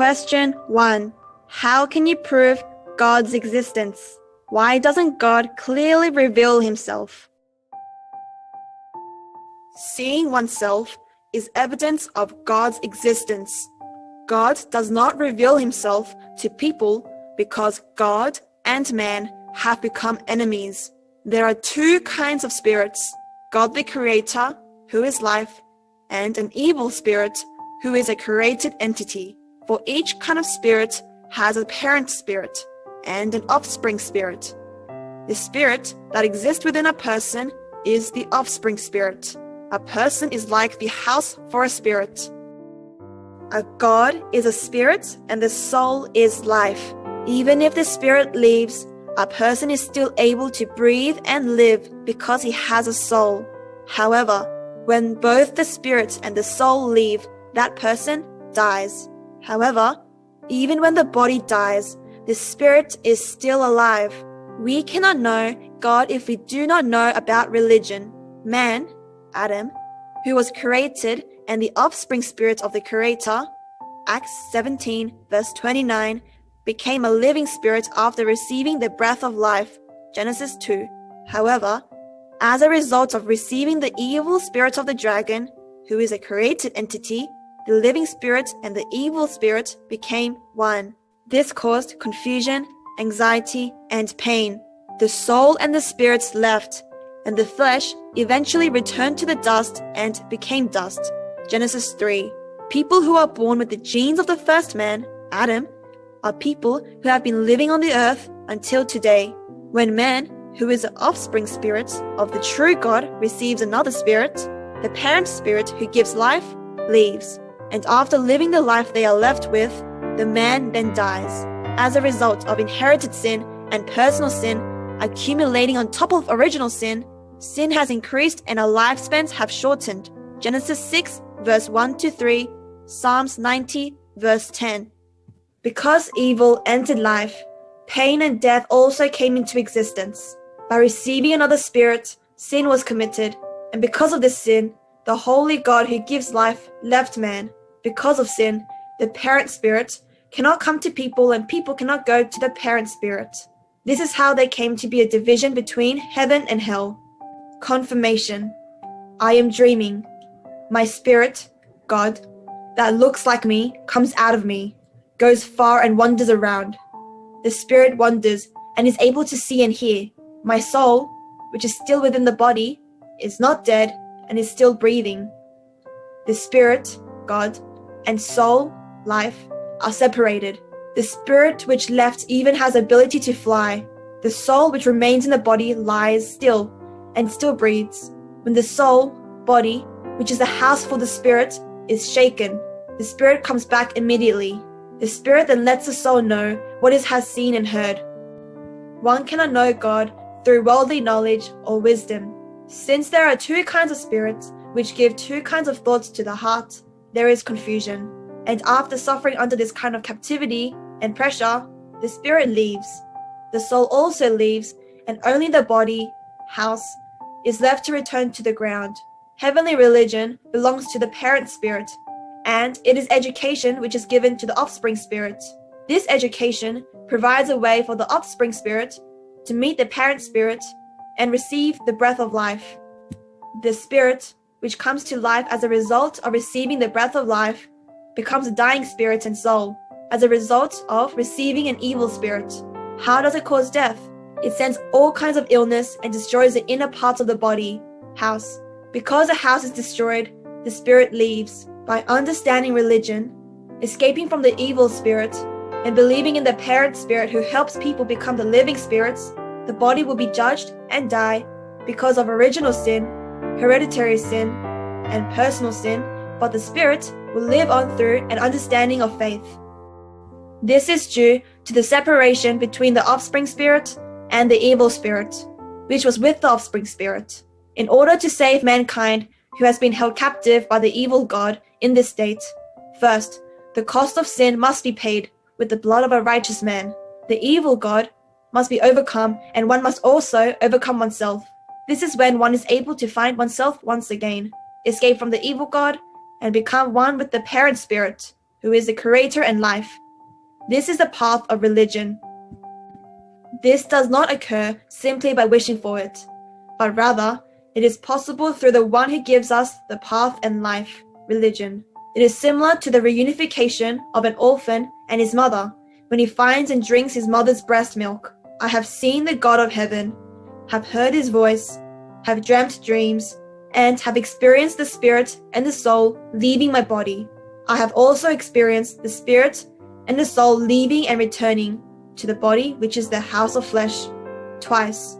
Question 1. How can you prove God's existence? Why doesn't God clearly reveal himself? Seeing oneself is evidence of God's existence. God does not reveal himself to people because God and man have become enemies. There are two kinds of spirits, God the Creator, who is life, and an evil spirit, who is a created entity. For each kind of spirit has a parent spirit and an offspring spirit. The spirit that exists within a person is the offspring spirit. A person is like the house for a spirit. A God is a spirit and the soul is life. Even if the spirit leaves, a person is still able to breathe and live because he has a soul. However, when both the spirit and the soul leave, that person dies. However, even when the body dies, the spirit is still alive. We cannot know God if we do not know about religion. Man, Adam, who was created and the offspring spirit of the Creator, Acts 17 verse 29, became a living spirit after receiving the breath of life, Genesis 2. However, as a result of receiving the evil spirit of the dragon, who is a created entity, the living spirit and the evil spirit became one. This caused confusion, anxiety, and pain. The soul and the spirits left, and the flesh eventually returned to the dust and became dust. Genesis 3. People who are born with the genes of the first man, Adam, are people who have been living on the earth until today. When man, who is the offspring spirit of the true God, receives another spirit, the parent spirit who gives life leaves. And after living the life they are left with, the man then dies. As a result of inherited sin and personal sin accumulating on top of original sin, sin has increased and our lifespans have shortened. Genesis 6 verse 1 to 3, Psalms 90 verse 10. Because evil entered life, pain and death also came into existence. By receiving another spirit, sin was committed, and because of this sin, the holy God who gives life left man. Because of sin, the parent spirit cannot come to people and people cannot go to the parent spirit. This is how there came to be a division between heaven and hell. Confirmation. I am dreaming. My spirit, God, that looks like me, comes out of me, goes far and wanders around. The spirit wanders and is able to see and hear. My soul, which is still within the body, is not dead and is still breathing. The spirit, God, and soul, life, are separated. The spirit which left even has ability to fly. The soul which remains in the body lies still and still breathes. When the soul, body, which is the house for the spirit, is shaken, the spirit comes back immediately. The spirit then lets the soul know what it has seen and heard. One cannot know God through worldly knowledge or wisdom. Since there are two kinds of spirits which give two kinds of thoughts to the heart, there is confusion. And after suffering under this kind of captivity and pressure, the spirit leaves. The soul also leaves, and only the body, house, is left to return to the ground. Heavenly religion belongs to the parent spirit, and it is education which is given to the offspring spirit. This education provides a way for the offspring spirit to meet the parent spirit and receive the breath of life. The spirit, which comes to life as a result of receiving the breath of life, becomes a dying spirit and soul as a result of receiving an evil spirit. How does it cause death? It sends all kinds of illness and destroys the inner parts of the body, house. Because a house is destroyed, the spirit leaves. By understanding religion, escaping from the evil spirit, and believing in the parent spirit who helps people become the living spirits, the body will be judged and die because of original sin, hereditary sin, and personal sin, but the spirit will live on through an understanding of faith. This is due to the separation between the offspring spirit and the evil spirit, which was with the offspring spirit. In order to save mankind who has been held captive by the evil God in this state, first, the cost of sin must be paid with the blood of a righteous man. The evil God must be overcome, and one must also overcome oneself. This is when one is able to find oneself once again, escape from the evil God, and become one with the parent spirit, who is the creator and life. This is the path of religion. This does not occur simply by wishing for it, but rather it is possible through the one who gives us the path and life, religion. It is similar to the reunification of an orphan and his mother when he finds and drinks his mother's breast milk. I have seen the God of heaven, have heard his voice, have dreamt dreams, and have experienced the spirit and the soul leaving my body. I have also experienced the spirit and the soul leaving and returning to the body, which is the house of flesh, twice.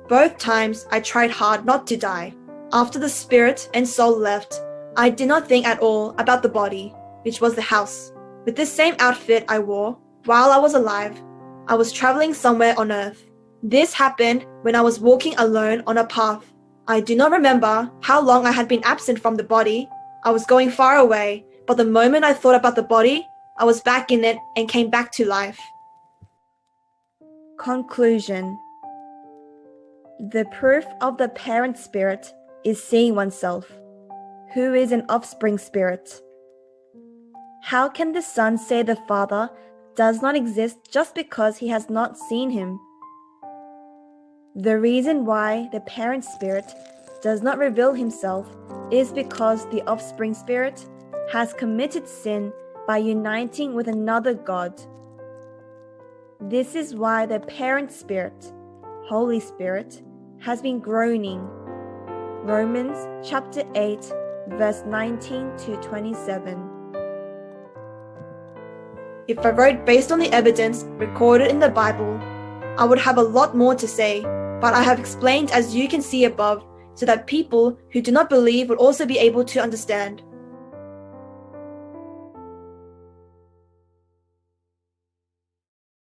Both times I tried hard not to die. After the spirit and soul left, I did not think at all about the body, which was the house. With this same outfit I wore while I was alive, I was traveling somewhere on earth. This happened when I was walking alone on a path. I do not remember how long I had been absent from the body. I was going far away, but the moment I thought about the body, I was back in it and came back to life. Conclusion. The proof of the parent spirit is seeing oneself, who is an offspring spirit. How can the son say the father does not exist just because he has not seen him? The reason why the parent spirit does not reveal himself is because the offspring spirit has committed sin by uniting with another God. This is why the parent spirit, Holy Spirit, has been groaning. Romans chapter 8, verse 19 to 27. If I wrote based on the evidence recorded in the Bible, I would have a lot more to say, but I have explained as you can see above so that people who do not believe will also be able to understand.